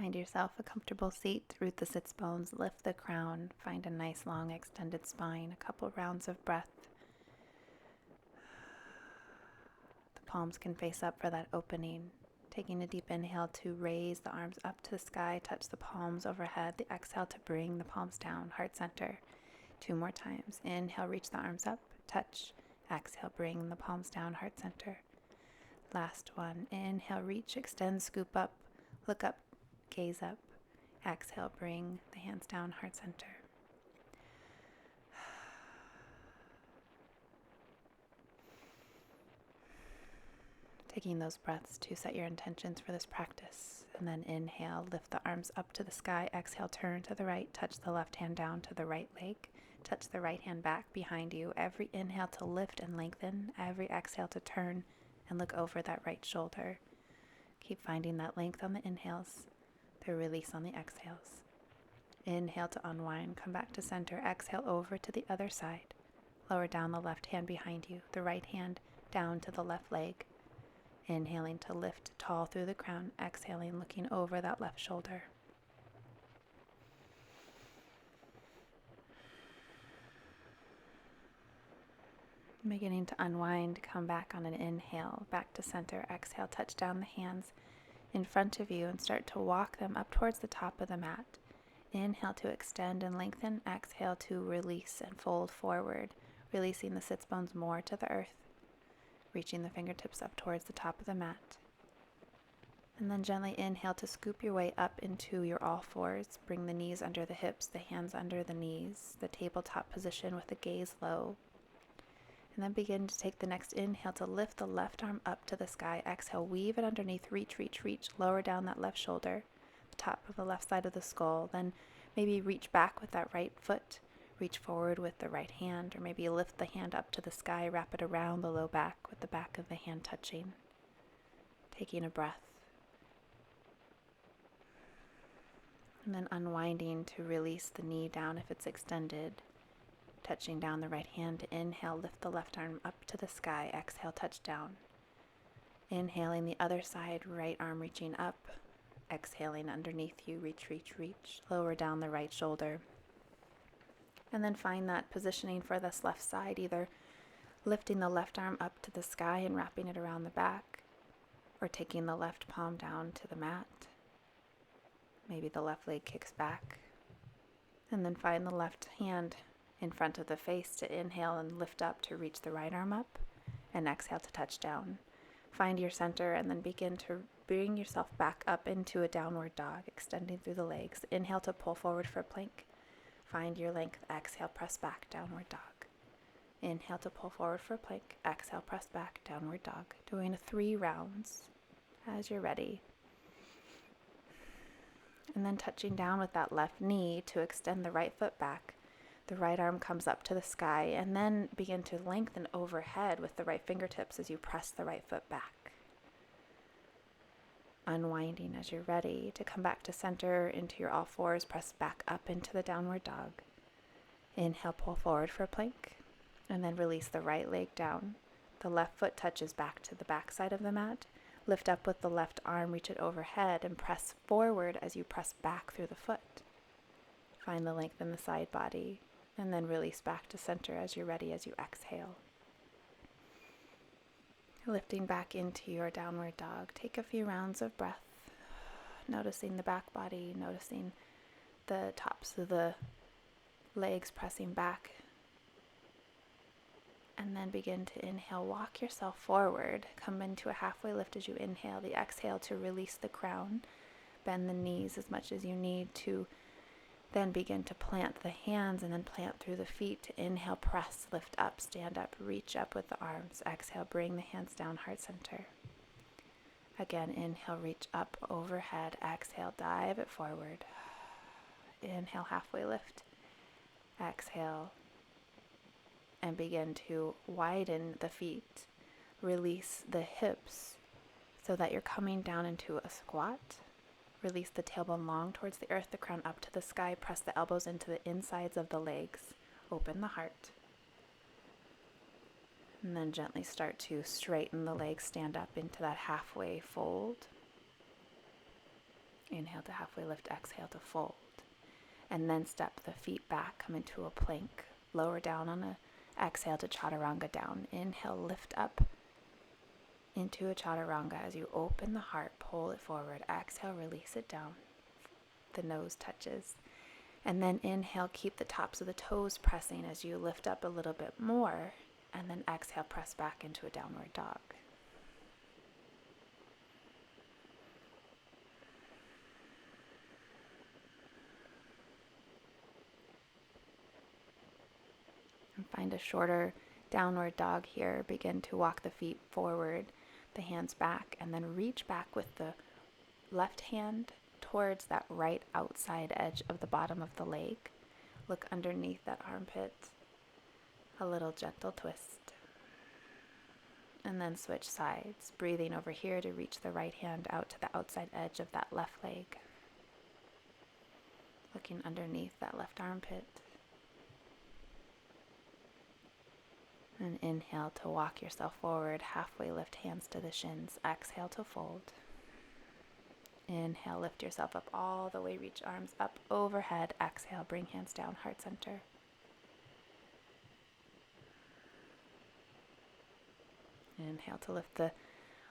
Find yourself a comfortable seat, root the sits bones, lift the crown, find a nice long extended spine, a couple rounds of breath. The palms can face up for that opening. Taking a deep inhale to raise the arms up to the sky, touch the palms overhead. The exhale to bring the palms down, heart center. 2 more times. Inhale, reach the arms up, touch. Exhale, bring the palms down, heart center. Last one. Inhale, reach, extend, scoop up, look up, gaze up. Exhale, bring the hands down, heart center. Taking those breaths to set your intentions for this practice. And then inhale, lift the arms up to the sky. Exhale, turn to the right, touch the left hand down to the right leg. Touch the right hand back behind you. Every inhale to lift and lengthen. Every exhale to turn and look over that right shoulder. Keep finding that length on the inhales, the release on the exhales. Inhale to unwind, come back to center. Exhale over to the other side. Lower down the left hand behind you, the right hand down to the left leg. Inhaling to lift tall through the crown. Exhaling, looking over that left shoulder. Beginning to unwind, come back on an inhale, back to center. Exhale, touch down the hands in front of you and start to walk them up towards the top of the mat. Inhale to extend and lengthen. Exhale to release and fold forward, releasing the sits bones more to the earth, reaching the fingertips up towards the top of the mat. And then gently inhale to scoop your way up into your all fours. Bring the knees under the hips, the hands under the knees, the tabletop position with the gaze low. And then begin to take the next inhale to lift the left arm up to the sky. Exhale, weave it underneath, reach, reach, reach. Lower down that left shoulder, the top of the left side of the skull. Then maybe reach back with that right foot. Reach forward with the right hand, or maybe lift the hand up to the sky, wrap it around the low back with the back of the hand touching. Taking a breath. And then unwinding to release the knee down if it's extended. Touching down the right hand to inhale, lift the left arm up to the sky. Exhale, touch down. Inhaling the other side, right arm reaching up. Exhaling underneath you, reach, reach, reach. Lower down the right shoulder. And then find that positioning for this left side, either lifting the left arm up to the sky and wrapping it around the back, or taking the left palm down to the mat. Maybe the left leg kicks back. And then find the left hand in front of the face to inhale and lift up to reach the right arm up, and exhale to touch down. Find your center and then begin to bring yourself back up into a downward dog, extending through the legs. Inhale to pull forward for a plank. Find your length. Exhale, press back, downward dog. Inhale to pull forward for a plank. Exhale, press back, downward dog. Doing 3 rounds as you're ready. And then touching down with that left knee to extend the right foot back. The right arm comes up to the sky, and then begin to lengthen overhead with the right fingertips as you press the right foot back. Unwinding as you're ready to come back to center into your all fours, press back up into the downward dog. Inhale, pull forward for a plank, and then release the right leg down. The left foot touches back to the back side of the mat. Lift up with the left arm, reach it overhead, and press forward as you press back through the foot. Find the length in the side body. And then release back to center as you're ready as you exhale. Lifting back into your downward dog. Take a few rounds of breath, noticing the back body, noticing the tops of the legs pressing back. And then begin to inhale, walk yourself forward. Come into a halfway lift as you inhale. The exhale to release the crown. Bend the knees as much as you need to. Then begin to plant the hands and then plant through the feet. To inhale, press, lift up, stand up, reach up with the arms. Exhale, bring the hands down, heart center. Again, inhale, reach up overhead. Exhale, dive it forward. Inhale, halfway lift. Exhale, and begin to widen the feet. Release the hips so that you're coming down into a squat. Release the tailbone long towards the earth, the crown up to the sky. Press the elbows into the insides of the legs. Open the heart. And then gently start to straighten the legs, stand up into that halfway fold. Inhale to halfway lift, exhale to fold. And then step the feet back, come into a plank. Lower down on a exhale to chaturanga down. Inhale, lift up into a chaturanga as you open the heart, pull it forward. Exhale, release it down. The nose touches. And then inhale, keep the tops of the toes pressing as you lift up a little bit more. And then exhale, press back into a downward dog. And find a shorter downward dog here. Begin to walk the feet forward, the hands back, and then reach back with the left hand towards that right outside edge of the bottom of the leg. Look underneath that armpit. A little gentle twist. And then switch sides, breathing over here to reach the right hand out to the outside edge of that left leg. Looking underneath that left armpit. And inhale to walk yourself forward, halfway lift hands to the shins. Exhale to fold. Inhale, lift yourself up all the way, reach arms up overhead. Exhale, bring hands down, heart center. Inhale to lift the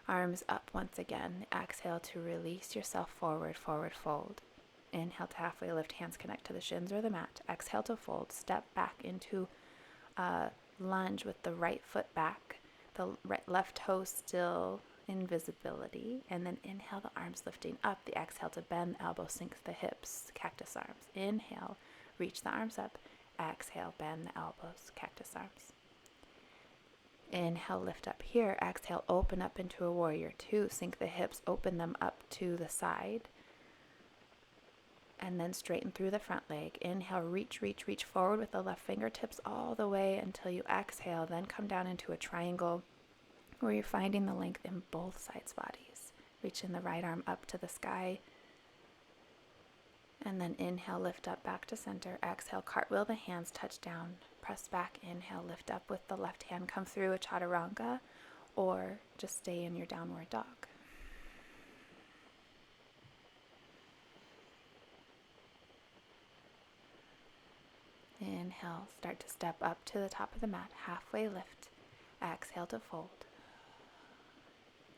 arms up once again. Exhale to release yourself forward, forward fold. Inhale to halfway lift, hands connect to the shins or the mat. Exhale to fold, step back into a lunge with the right foot back, the left toe still in visibility, and then inhale, the arms lifting up. The exhale to bend the elbow, sink the hips, cactus arms. Inhale, reach the arms up. Exhale, bend the elbows, cactus arms. Inhale, lift up here. Exhale, open up into a warrior two. Sink the hips, open them up to the side. And then straighten through the front leg. Inhale, reach forward with the left fingertips all the way until you exhale. Then come down into a triangle where you're finding the length in both sides' bodies. Reaching the right arm up to the sky. And then inhale, lift up back to center. Exhale, cartwheel the hands, touch down. Press back, inhale, lift up with the left hand. Come through a chaturanga or just stay in your downward dog. Inhale, start to step up to the top of the mat, halfway lift. Exhale to fold.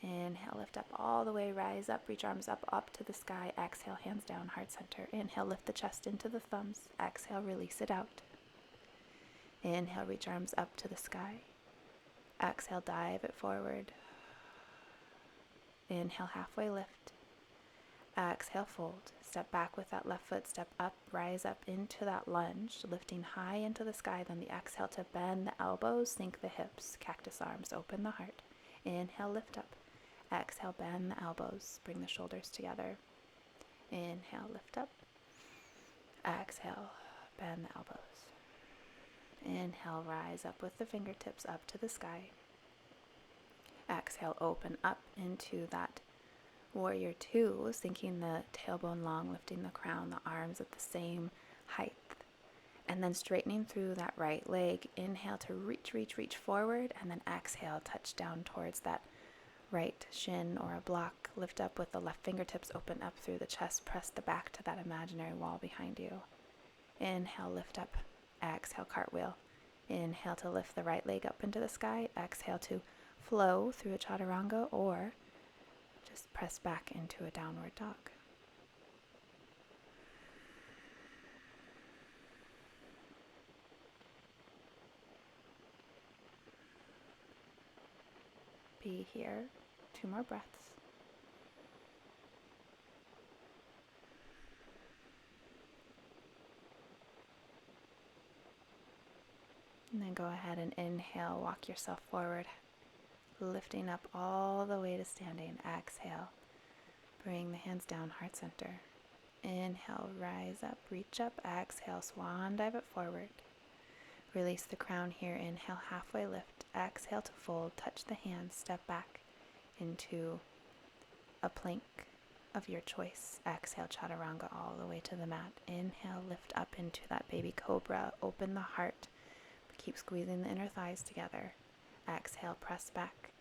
Inhale, lift up all the way, rise up, reach arms up to the sky. Exhale, hands down, heart center. Inhale, lift the chest into the thumbs. Exhale, release it out. Inhale, reach arms up to the sky. Exhale, dive it forward. Inhale, halfway lift. Exhale, fold. Step back with that left foot, step up, rise up into that lunge, lifting high into the sky. Then the exhale to bend the elbows, sink the hips, cactus arms, open the heart. Inhale, lift up. Exhale, bend the elbows, bring the shoulders together. Inhale, lift up. Exhale, bend the elbows. Inhale, rise up with the fingertips up to the sky. Exhale, open up into that warrior two, sinking the tailbone long, lifting the crown, the arms at the same height. And then straightening through that right leg. Inhale to reach forward, and then exhale, touch down towards that right shin or a block. Lift up with the left fingertips, open up through the chest, press the back to that imaginary wall behind you. Inhale, lift up. Exhale, cartwheel. Inhale to lift the right leg up into the sky. Exhale to flow through a chaturanga or just press back into a downward dog. Be here. 2 more breaths. And then go ahead and inhale, walk yourself forward, lifting up all the way to standing. Exhale, bring the hands down, heart center. Inhale, rise up, reach up. Exhale, swan dive it forward. Release the crown here. Inhale, halfway lift. Exhale to fold, touch the hands, step back into a plank of your choice. Exhale, chaturanga all the way to the mat. Inhale, lift up into that baby cobra. Open the heart. Keep squeezing the inner thighs together. Exhale, press back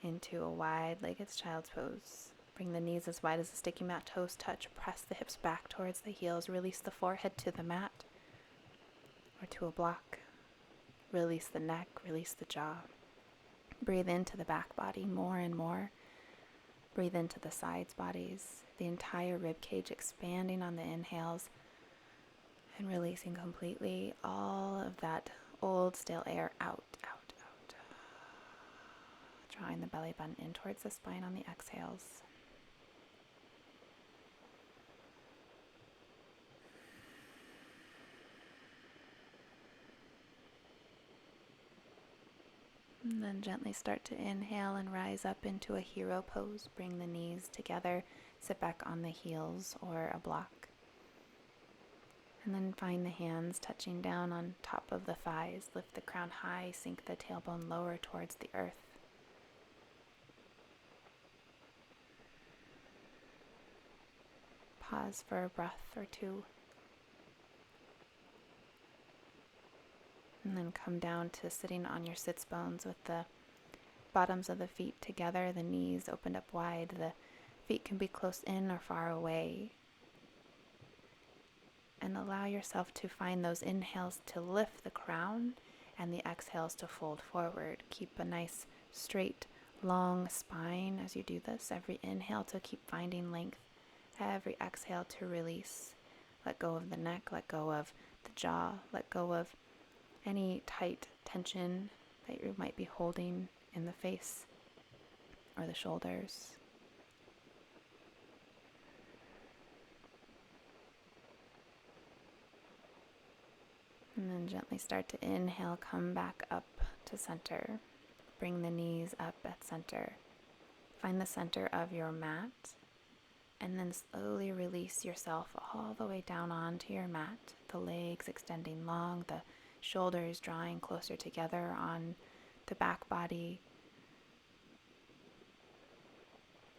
into a wide-legged child's pose. Bring the knees as wide as the sticky mat toes touch. Press the hips back towards the heels. Release the forehead to the mat or to a block. Release the neck, release the jaw. Breathe into the back body more and more. Breathe into the sides bodies, the entire rib cage expanding on the inhales and releasing completely all of that old stale air out. Drawing the belly button in towards the spine on the exhales. And then gently start to inhale and rise up into a hero pose. Bring the knees together, sit back on the heels or a block. And then find the hands touching down on top of the thighs. Lift the crown high, sink the tailbone lower towards the earth. Pause for a breath or two. And then come down to sitting on your sits bones with the bottoms of the feet together, the knees opened up wide. The feet can be close in or far away. And allow yourself to find those inhales to lift the crown and the exhales to fold forward. Keep a nice, straight, long spine as you do this. Every inhale to keep finding length. Every exhale to release. Let go of the neck, let go of the jaw, let go of any tight tension that you might be holding in the face or the shoulders. And then gently start to inhale, come back up to center. Bring the knees up at center. Find the center of your mat. And then slowly release yourself all the way down onto your mat. The legs extending long, the shoulders drawing closer together on the back body.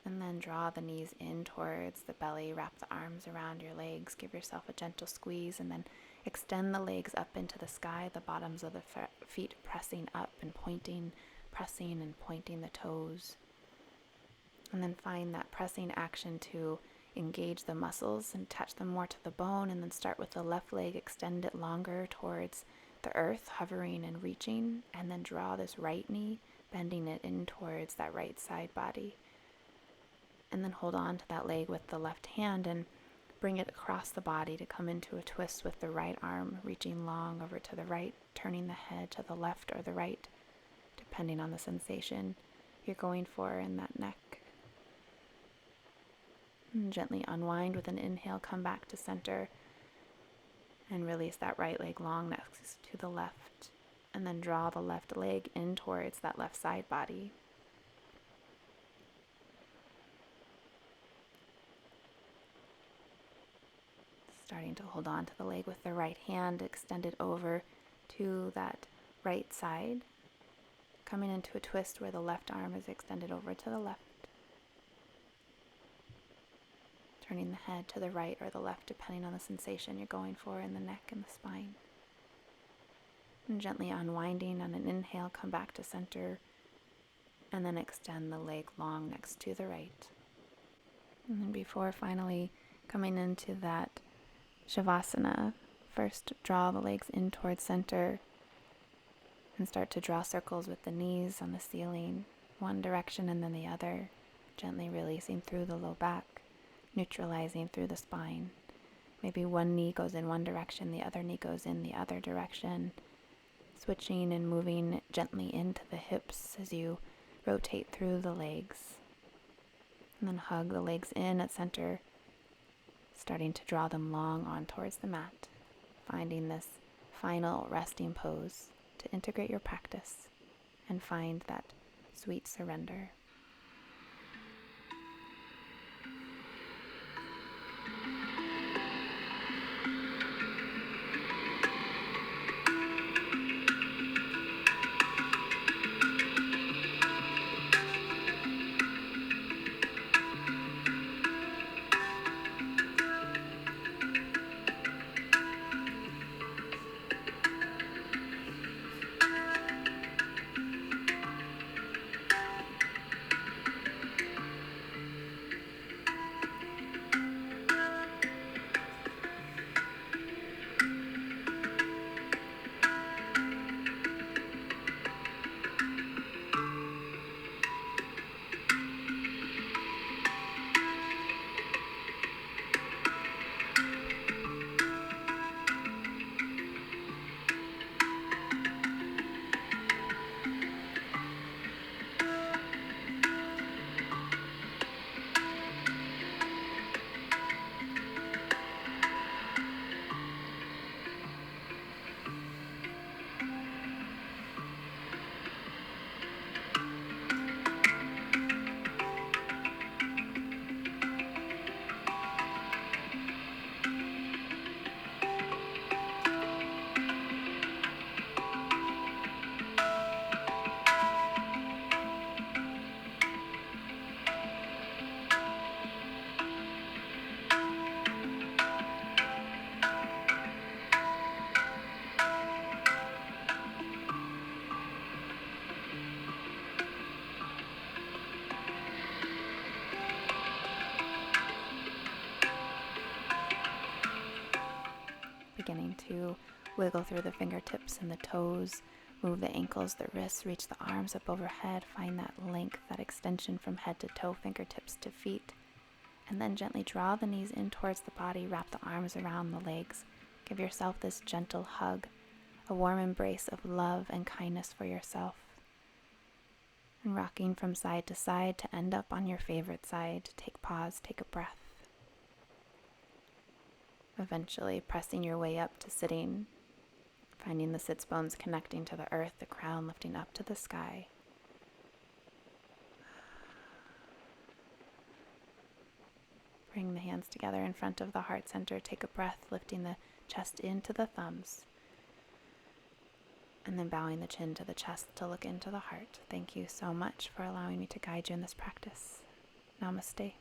And then draw the knees in towards the belly. Wrap the arms around your legs. Give yourself a gentle squeeze. And then extend the legs up into the sky. The bottoms of the feet pressing up and pointing, pressing and pointing the toes. And then find that pressing action to engage the muscles and attach them more to the bone. And then start with the left leg, extend it longer towards the earth, hovering and reaching. And then draw this right knee, bending it in towards that right side body. And then hold on to that leg with the left hand and bring it across the body to come into a twist with the right arm, reaching long over to the right, turning the head to the left or the right, depending on the sensation you're going for in that neck. And gently unwind with an inhale, come back to center and release that right leg long next to the left. And then draw the left leg in towards that left side body. Starting to hold on to the leg with the right hand, extend it over to that right side. Coming into a twist where the left arm is extended over to the left. Turning the head to the right or the left depending on the sensation you're going for in the neck and the spine. And gently unwinding on an inhale, come back to center and then extend the leg long next to the right. And then before finally coming into that Shavasana, first draw the legs in towards center and start to draw circles with the knees on the ceiling, one direction and then the other, gently releasing through the low back. Neutralizing through the spine. Maybe one knee goes in one direction, the other knee goes in the other direction. Switching and moving gently into the hips as you rotate through the legs. And then hug the legs in at center, starting to draw them long on towards the mat. Finding this final resting pose to integrate your practice and find that sweet surrender. beginning to wiggle through the fingertips and the toes. Move the ankles, the wrists, reach the arms up overhead. Find that length, that extension from head to toe, fingertips to feet. And then gently draw the knees in towards the body. Wrap the arms around the legs. Give yourself this gentle hug, a warm embrace of love and kindness for yourself. And rocking from side to side to end up on your favorite side. Take pause, take a breath. Eventually pressing your way up to sitting, finding the sits bones connecting to the earth, the crown lifting up to the sky. Bring the hands together in front of the heart center. Take a breath, lifting the chest into the thumbs. And then bowing the chin to the chest to look into the heart. Thank you so much for allowing me to guide you in this practice. Namaste.